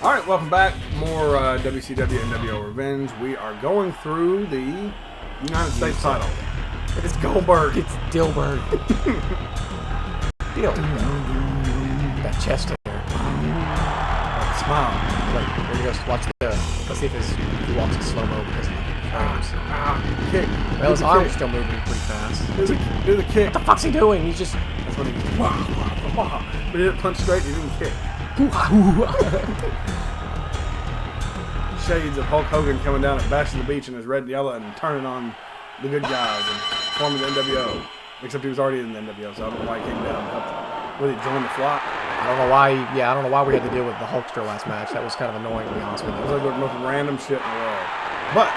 All right, welcome back. More WCW and nWo Revenge. We are going through the United States title. It's Goldberg. It's Dilberg. Dill. That chest hair. Smile. Like, there he goes. Watch the. Let's see if he walks in slow mo because of the frames. Kick. Well, his arm's still moving pretty fast. Do the kick. What the fuck's he doing? He's just. That's what he did. But he didn't punch straight. He didn't kick. Shades of Hulk Hogan coming down at Bash of the Beach in his red and yellow and turning on the good guys and forming the nWo. Except he was already in the nWo, so I don't know why he came down and helped. Will he join the flock? I don't know why. Yeah, I don't know why we had to deal with the Hulkster last match. That was kind of annoying, to be honest with you. It was like the most random shit in the world. But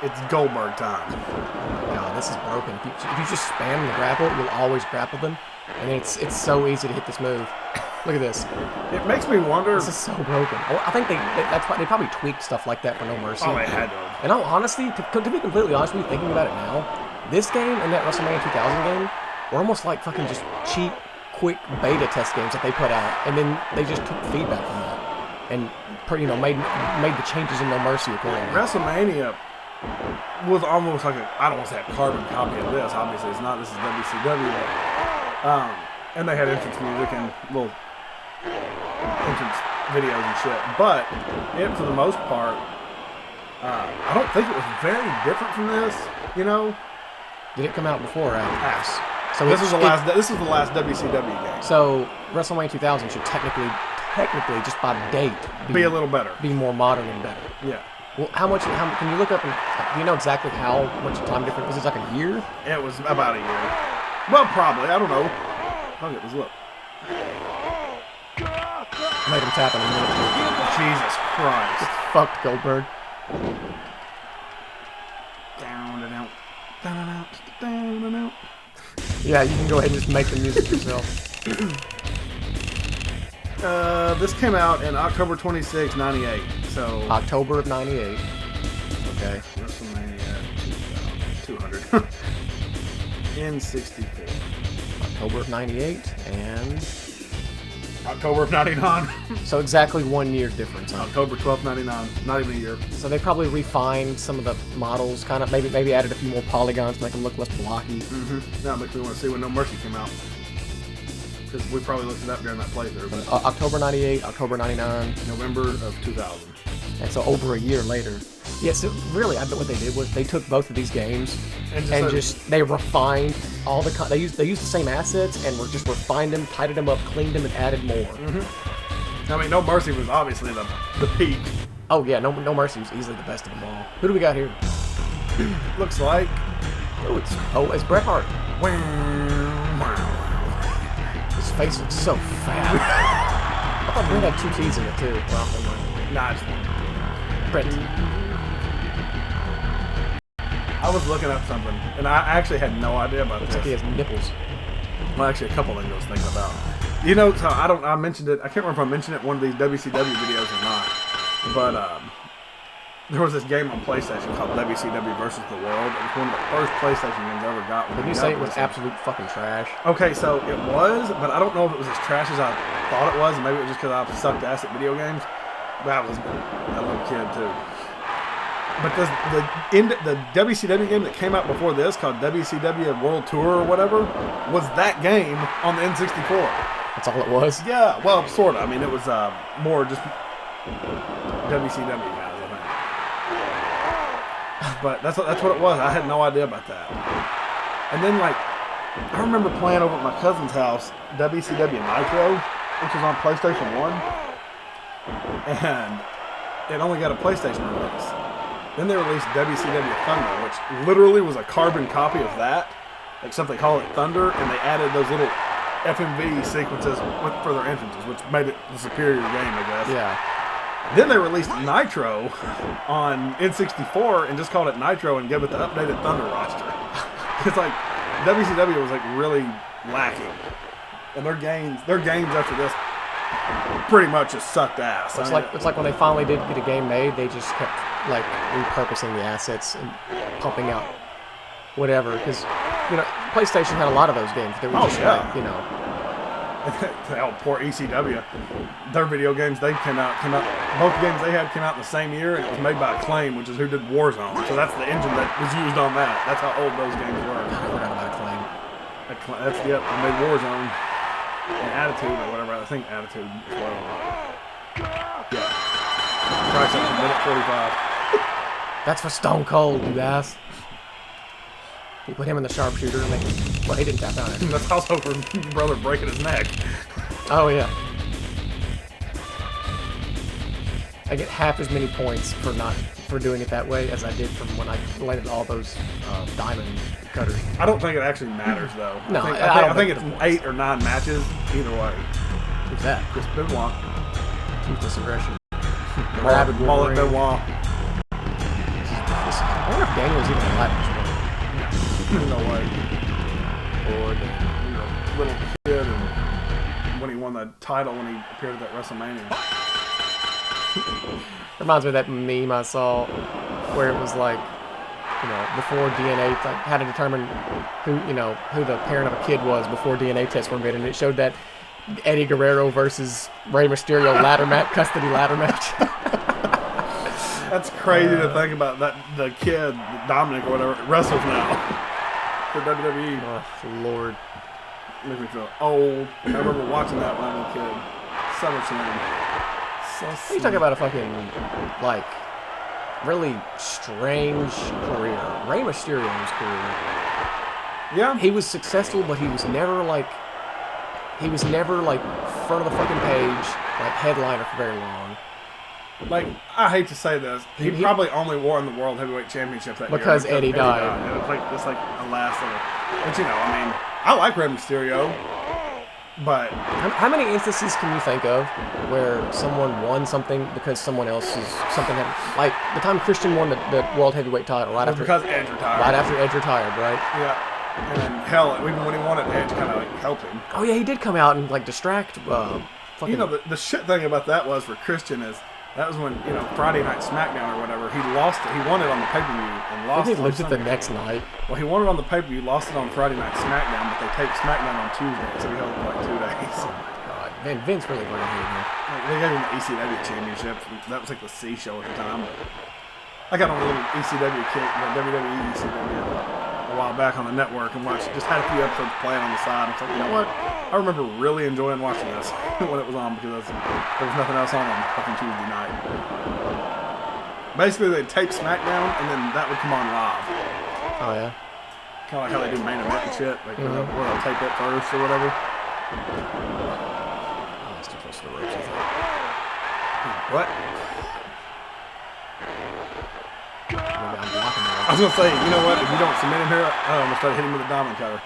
it's Goldberg time. God, this is broken. If you just spam the grapple, you'll always grapple them, and it's so easy to hit this move. Look at this. It makes me wonder. This is so broken. I think that's why they probably tweaked stuff like that for No Mercy. Oh, they had to. In all honesty, to be completely honest with you, thinking about it now, this game and that WrestleMania 2000 game were almost like fucking just cheap, quick beta test games that they put out, and then they just took feedback from that and made the changes in No Mercy accordingly. WrestleMania was almost like I don't want to say a carbon copy of this. Obviously, it's not. This is WCW. And they had entrance music and little entrance videos and shit. But it, for the most part, I don't think it was very different from this. You know? Did it come out before or after? So this was the last WCW game. So WrestleMania 2000 should technically, just by date, be a little better, be more modern and better. Yeah. Well, how can you look up and do you know exactly how much time difference? Was it like a year? It was about a year. Well, probably. I don't know. Look at this. Look. Made him tap in a minute. Jesus Christ. Fucked Goldberg. Down and out. Down and out. Down and out. Yeah, you can go ahead and just make the music yourself. This came out in October 26, 98. So October of 98. Okay. WrestleMania 200. N64. October of 98 and October of 99. So exactly 1 year difference. Huh? October 12th, 99. Not even a year. So they probably refined some of the models, kind of maybe added a few more polygons to make them look less blocky. Mm-hmm. That makes me want to see when No Mercy came out. Because we probably looked it up during that playthrough. But October 98, October 99. November of 2000. And so over a year later. Yeah, so really, I bet what they did was they took both of these games and they refined all the they used the same assets and just refined them, tightened them up, cleaned them, and added more. Mm-hmm. I mean, No Mercy was obviously the peak. Oh yeah, No Mercy was easily the best of them all. Who do we got here? Looks like it's Bret Hart. His face looks so fat. I thought Bret had 2 T's in it too. Well, nah, it's one. Bret. I was looking up something, and I actually had no idea about Looks this. like he has nipples. Well, actually, a couple things I was thinking about. You know, so I mentioned it. I can't remember if I mentioned it in one of these WCW videos or not. But there was this game on PlayStation called WCW versus the World. It was one of the first PlayStation games I ever got. Did you say it was absolute fucking trash? Okay, so it was, but I don't know if it was as trash as I thought it was. And maybe it was just because I sucked ass at video games. That was a little kid too. But the WCW game that came out before this, called WCW World Tour or whatever, was that game on the N64. That's all it was? Yeah, well, sort of. I mean, it was more just WCW guys, I think. But that's what it was. I had no idea about that. And then, like, I remember playing over at my cousin's house WCW Nitro, which was on PlayStation 1. And it only got a PlayStation release. Then they released WCW Thunder, which literally was a carbon copy of that, except they call it Thunder, and they added those little FMV sequences for their entrances, which made it the superior game, I guess. Yeah. Then they released Nitro on N64 and just called it Nitro and gave it the updated Thunder roster. It's like WCW was like really lacking, and their games after this pretty much just sucked ass. It's like when they finally did get a game made, they just kept like repurposing the assets and pumping out whatever, because PlayStation had a lot of those games. They were like, Hell, poor ECW. Their video games both games they had came out in the same year, and it was made by Acclaim, which is who did Warzone. So that's the engine that was used on that. That's how old those games were. I forgot about Acclaim. Yep, they made Warzone and Attitude or whatever. I think Attitude as well. Yeah. Price up to minute 45. That's for Stone Cold, you ass. You put him in the sharpshooter and well, he didn't tap out. That's also for your brother breaking his neck. Oh, yeah. I get half as many points for doing it that way as I did from when I landed all those diamond cutters. I don't think it actually matters, though. No, I think it's 8 or 9 matches either way. Who's that? Chris Benoit. Toothless aggression. Rabid Mullet Benoit. I wonder if Daniel's even alive at this point. No way. Or the Little kid, and when he won the title when he appeared at that WrestleMania. reminds me of that meme I saw where it was like, before DNA had to determine who the parent of a kid was before DNA tests were made, and it showed that Eddie Guerrero versus Rey Mysterio custody ladder match. That's crazy to think about. That the kid Dominic or whatever wrestles now for WWE. Oh Lord, makes me feel old. I remember watching that when I was a kid. SummerSlam. So you talking about a fucking really strange career. Rey Mysterio's career. Yeah, he was successful, but he was never front of the fucking page, headliner for very long. I hate to say this, he probably only won the World Heavyweight Championship that because year. Eddie died. And it's like a last little. But I like Rey Mysterio, but how many instances can you think of where someone won something because someone else's something happened? Like the time Christian won the World Heavyweight title because Edge retired. Right after Edge retired, right? Yeah. And then, hell, even when he won it, Edge kind of helped him. Oh yeah, he did come out and distract. Fucking... the shit thing about that was for Christian is that was when Friday Night SmackDown or whatever, he lost it. He won it on the pay-per-view and lost it. He lived it the next night. Well, he won it on the pay-per-view, lost it on Friday Night SmackDown, but they taped SmackDown on Tuesday, so he held it for 2 days. Oh my God, man, Vince really fucking hated him. They gave him the ECW championship. That was like the C show at the time. But I got on a little ECW kick, the WWE ECW. A while back on the network and just had a few episodes playing on the side. I was like, you know what? I remember really enjoying watching this when it was on because there was nothing else on fucking Tuesday night. Basically, they'd tape SmackDown and then that would come on live. Oh yeah. Kind of like how they do main event and shit. Like where they'll tape it first or whatever. Oh, it's too close to the ropes, I think. What? Maybe I'm blocking the I was gonna say, you know what? If you don't submit him here, I'm gonna start hitting him with a diamond cutter.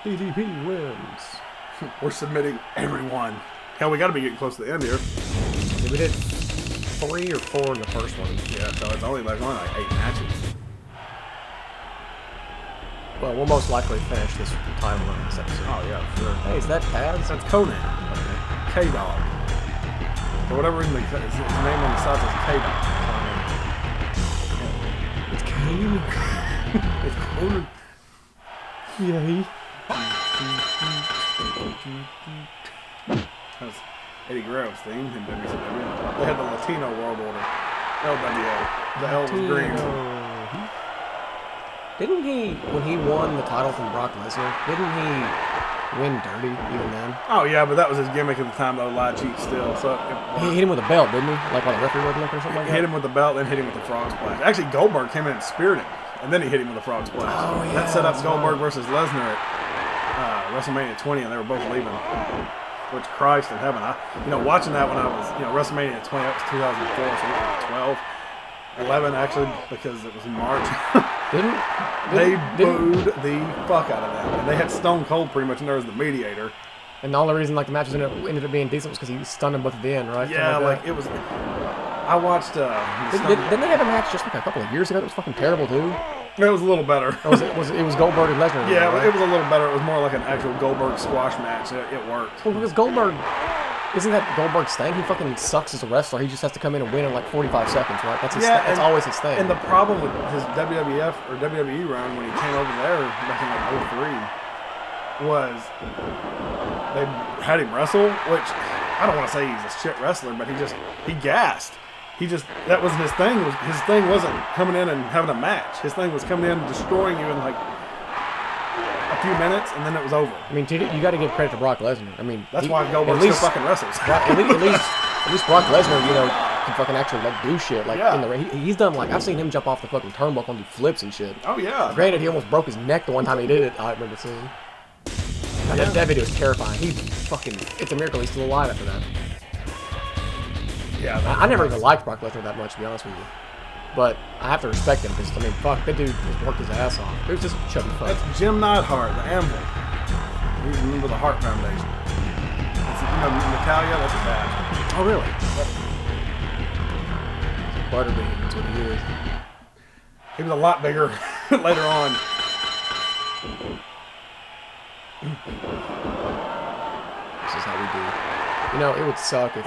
DDP wins. We're submitting everyone. Hell, we got to be getting close to the end here. Yeah, we did 3 or 4 in the first one. Yeah, so it's only like 8 matches. Well, we'll most likely finish this title run in this episode. Oh yeah, sure. Hey, is that Taz? That's Conan. Okay. K-Dog. For whatever reason, his name on the side says K-Dog. It's Kane. It's Conan. Yay. That was Eddie Guerrero's theme in WCW. They had the Latino World Order. LWO. The L was green. Didn't he, when he won the title from Brock Lesnar, didn't he win dirty even then? Oh yeah, but that was his gimmick at the time, though, lie, cheat, steal. So he hit him with a belt, didn't he? Like while the referee wasn't looking or something like that? Hit him with the belt, then hit him with the frog splash. Actually, Goldberg came in and speared him, and then he hit him with the frog splash. Oh, yeah, that set up Goldberg versus Lesnar at WrestleMania 20, and they were both leaving. Which, Christ in heaven, watching that when I was, WrestleMania 20, that was 2004, so it was 12. 11 actually, because it was in March. They booed the fuck out of them, and they had Stone Cold pretty much in there as the mediator. And the only reason the matches ended up being decent was because he stunned them both at the end, right? Yeah, it was. I watched. Didn't they have a match just like a couple of years ago that was fucking terrible too? It was a little better. It was Goldberg and Lesnar. Yeah, right? It was a little better. It was more like an actual Goldberg squash match. It worked. Well, because Goldberg. Isn't that Goldberg's thing? He fucking sucks as a wrestler. He just has to come in and win in like 45 seconds, right? That's that's always his thing. And the problem with his WWF or WWE run when he came over there back in like 03, was they had him wrestle, which I don't want to say he's a shit wrestler, but he gassed. That wasn't his thing. His thing wasn't coming in and having a match. His thing was coming in and destroying you in like a few minutes, and then it was over. I mean, you got to give credit to Brock Lesnar. I mean, that's why Goldberg still fucking wrestles. At least Brock Lesnar, can fucking actually like do shit. Like in the ring, he's done like I've seen him jump off the fucking turnbuckle and do flips and shit. Oh yeah. Granted, he almost broke his neck the one time he did it. I remember seeing. That video is terrifying. It's a miracle he's still alive after that. Yeah. I never even liked Brock Lesnar that much, to be honest with you. But I have to respect him because, I mean, fuck, that dude just worked his ass off. It was just chubby fuck. That's Jim Neidhart, the Anvil. He's a member of the Heart Foundation. Natalia, that's his dad. Oh, really? Butterbean, that's what he is. He was a lot bigger later on. This is how we do. It would suck if,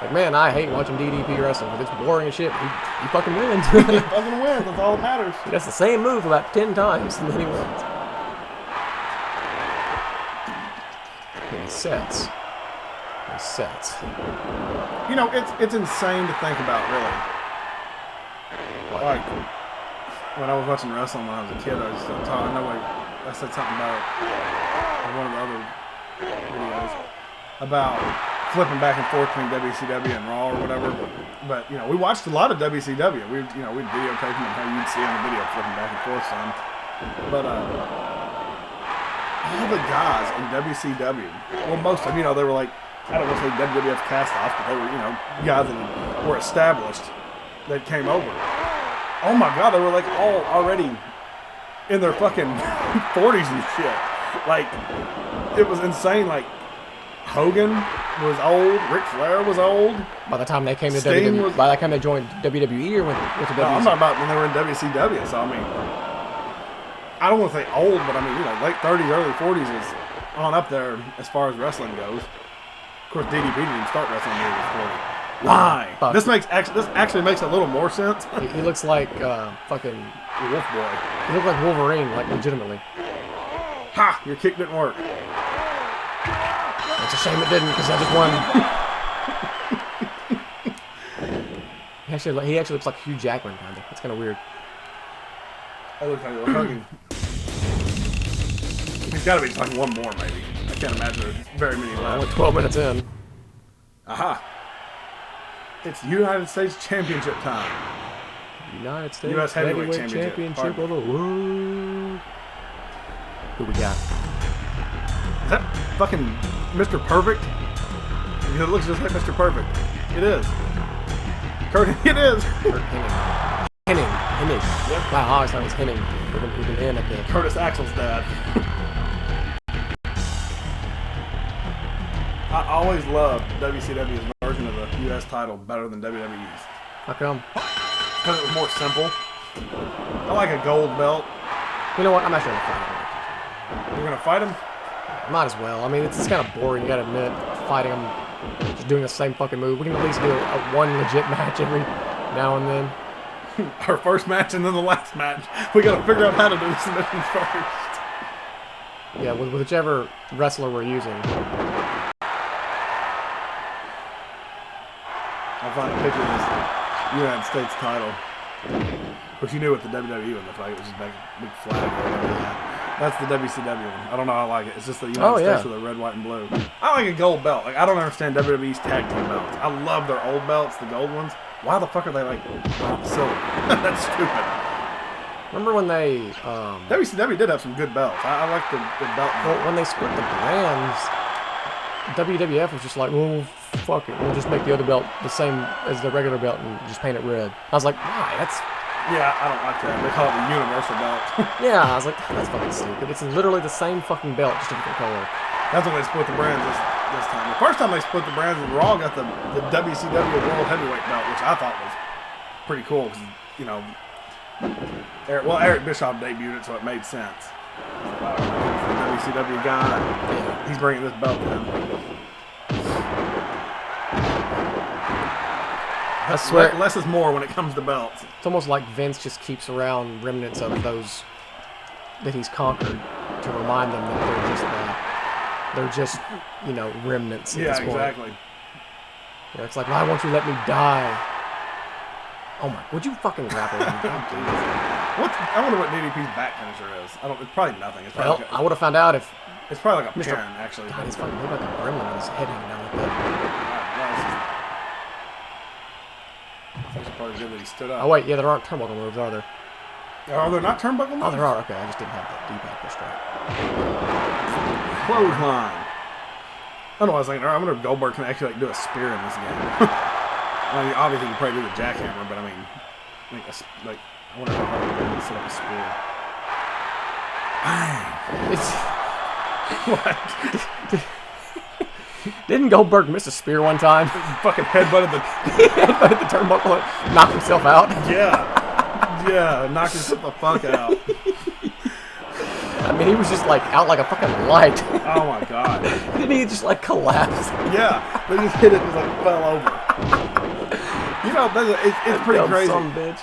like, man, I hate watching DDP wrestling, but it's boring as shit. He fucking wins. He fucking wins. That's all that matters. He does the same move about 10 times, and then he wins. And he sets. It's insane to think about, really. Like, when I was watching wrestling when I was a kid, I said something about it in one of the other videos about flipping back and forth between WCW and Raw or whatever. But we watched a lot of WCW. We'd videotape them and how you'd see on the video flipping back and forth some. But all the guys in WCW, well, most of them, they were like, I don't want to say WWF cast-offs, but they were, guys that were established that came over. Oh my God, they were like all already in their fucking 40s and shit. Like, it was insane. Like, Hogan was old. Ric Flair was old. By the time they came to WWE, by the time they joined WWE or went to WWE? No, I'm talking about when they were in WCW. So, I mean, I don't want to say old, but I mean, late 30s, early 40s is on up there as far as wrestling goes. Of course, DDP didn't even start wrestling when he was 40. Why? This actually makes a little more sense. He looks like fucking Wolf Boy. He looked like Wolverine, like legitimately. Ha! Your kick didn't work. It's a shame it didn't, because I just won. He actually looks like Hugh Jackman, kind of. It's kind of weird. I look like a hugging. He's got to be like one more, maybe. I can't imagine there's very many left. Only 12 minutes in. Aha! It's United States Championship time. United States U.S. Heavyweight Championship of the world. Who we got? Is that fucking Mr. Perfect? It looks just like Mr. Perfect. It is. Kurt, it is. Kurt Hennig. Yep. Wow, I always thought it was Hennig with an N at the end. Curtis Axel's dad. I always loved WCW's version of the U.S. title better than WWE's. How come? Because it was more simple. I like a gold belt. You know what? I'm actually going to fight him. You're going to fight him? Might as well. I mean, it's kind of boring, you got to admit, fighting him, just doing the same fucking move. We can at least do one legit match every now and then. Our first match and then the last match. We got to figure out how to do the submissions first. Yeah, with whichever wrestler we're using. I'll find a picture of this United States title. Of course, you knew what the WWE would look like. It was just a big flag or whatever. That's the WCW one. I don't know how I like it. It's just the United States with the red, white, and blue. I like a gold belt. Like, I don't understand WWE's tag team belts. I love their old belts, the gold ones. Why the fuck are they like silver? That's stupid. Remember when they... WCW did have some good belts. I like the belt. Well, when they split the brands, WWF was just like, well, fuck it. We'll just make the other belt the same as the regular belt and just paint it red. I was like, why? That's... Yeah, I don't like that. They call it the universal belt. Yeah, I was like, that's fucking stupid. It's literally the same fucking belt, just a different color. That's when they split the brands this time. The first time they split the brands, Raw got the WCW World Heavyweight belt, which I thought was pretty cool because, Eric Bischoff debuted it, so it made sense. He's the WCW guy. Yeah. He's bringing this belt in. I swear, less is more when it comes to belts. It's almost like Vince just keeps around remnants of those that he's conquered. to remind them that they're just remnants at this point. Exactly. Yeah, it's like, why won't you let me die? Oh my! Would you fucking grapple him? I wonder what DDP's back finisher is. It's probably nothing. It's probably I would have found out if. It's probably like a parent, actually. God, he's fucking maybe like a gremlin with his head hanging down like that. It's probably good that he stood up. Oh wait, yeah, there aren't turnbuckle moves, are there? Are there not turnbuckle moves? Oh, there are. Okay, I just didn't have the D-pad pushed right. Clothesline. I don't know what I was thinking. I wonder if Goldberg can actually do a spear in this game. I mean, obviously, you can probably do the jackhammer, but I mean, I wonder how hard it is to set up a spear. It's. What? Didn't Goldberg miss a spear one time? Fucking headbutted the turnbuckle and knocked himself out. Yeah, knocked himself the fuck out. I mean, he was just out like a fucking light. Oh my god. Didn't he just collapse? Yeah, they just hit it and fell over. It's pretty crazy. Son of a bitch.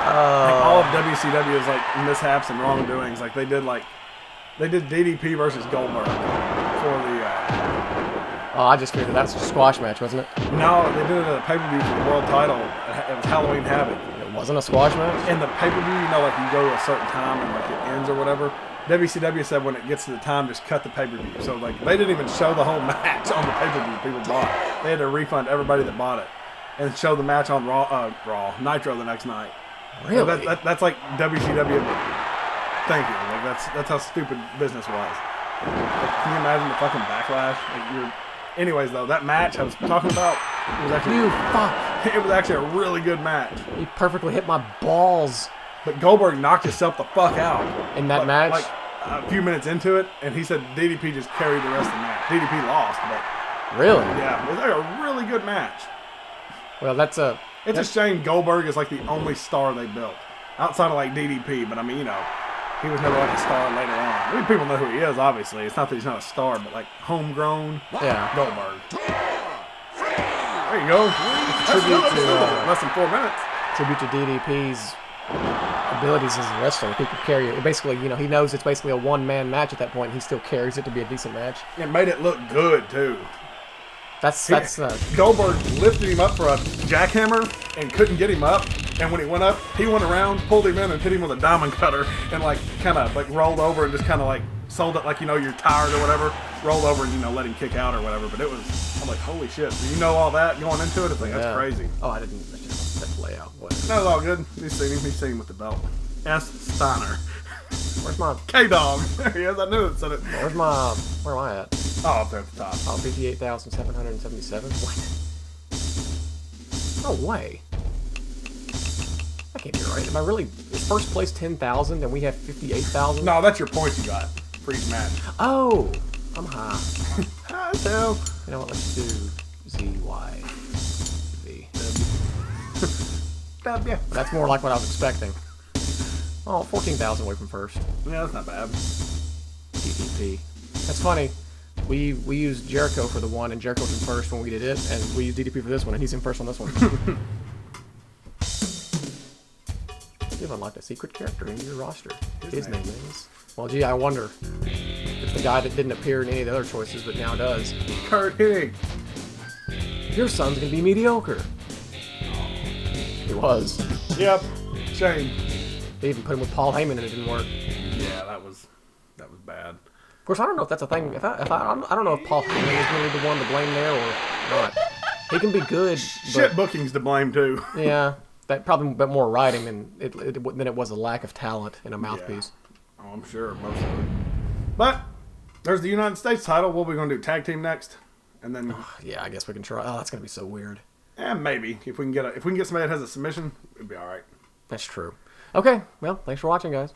All of WCW is mishaps and wrongdoings. They did DDP versus Goldberg for the. Oh, I just figured that's a squash match, wasn't it? No, they did it at a pay-per-view for the world title. It was Halloween Havoc. It wasn't a squash match? In the pay-per-view, you go to a certain time and it ends or whatever. WCW said when it gets to the time, just cut the pay-per-view. So they didn't even show the whole match on the pay-per-view people bought. They had to refund everybody that bought it and show the match on Raw Nitro the next night. Really? So that's like WCW thinking. That's how stupid business was. Can you imagine the fucking backlash? Anyways, though, that match I was talking about, it was actually It was actually a really good match. He perfectly hit my balls. But Goldberg knocked himself the fuck out in that match. A few minutes into it, and he said DDP just carried the rest of the match. DDP lost, but really, yeah, it was a really good match. Well, it's a shame Goldberg is the only star they built outside of DDP. But I mean, he was never a star later on. I mean, people know who he is, obviously. It's not that he's not a star, but homegrown Goldberg. There you go. Tribute to less than 4 minutes. Tribute to DDP's abilities as a wrestler. He could carry it. Basically, he knows it's basically a one-man match at that point. He still carries it to be a decent match. It made it look good, too. That's Goldberg lifted him up for a jackhammer and couldn't get him up. And when he went up, he went around, pulled him in, and hit him with a diamond cutter, and kind of rolled over and just kind of sold it you're tired or whatever. Rolled over and let him kick out or whatever. But I'm like, holy shit! Do you know all that going into it? It's that's crazy. Oh, I didn't. That's just that layout. What? No, it's all good. He's seen him with the belt. S. Steiner. Where's my K-Dog? There he is. I knew it said it. Where am I at? Oh, up there at the top. Oh, 58,777. What? No way. That can't be right. Am I really first place 10,000 and we have 58,000? No, that's your points you got for each match. Oh, I'm high. High as hell. You know what? Let's do ZY. W. That's more like what I was expecting. Oh, 14,000 away from first. Yeah, that's not bad. DDP. That's funny. We used Jericho for the one, and Jericho was in first when we did it, and we used DDP for this one, and he's in first on this one. You've unlocked a secret character into your roster. His name is... Well, gee, I wonder if the guy that didn't appear in any of the other choices, but now does. Kurt Hennig. Your son's gonna be mediocre. He was. Yep. Shame. They even put him with Paul Heyman and it didn't work. Yeah, that was bad. Of course, I don't know if that's a thing. I don't know if Paul Heyman is really the one to blame there or not. He can be good. Shit booking's to blame too. Yeah, that probably a bit more writing than it was a lack of talent in a mouthpiece. Yeah. Oh, I'm sure most of it. But there's the United States title. What are we gonna do? Tag team next, and then. Yeah, I guess we can try. Oh, that's gonna be so weird. Maybe if we can get somebody that has a submission, it'd be all right. That's true. Okay, well, thanks for watching, guys.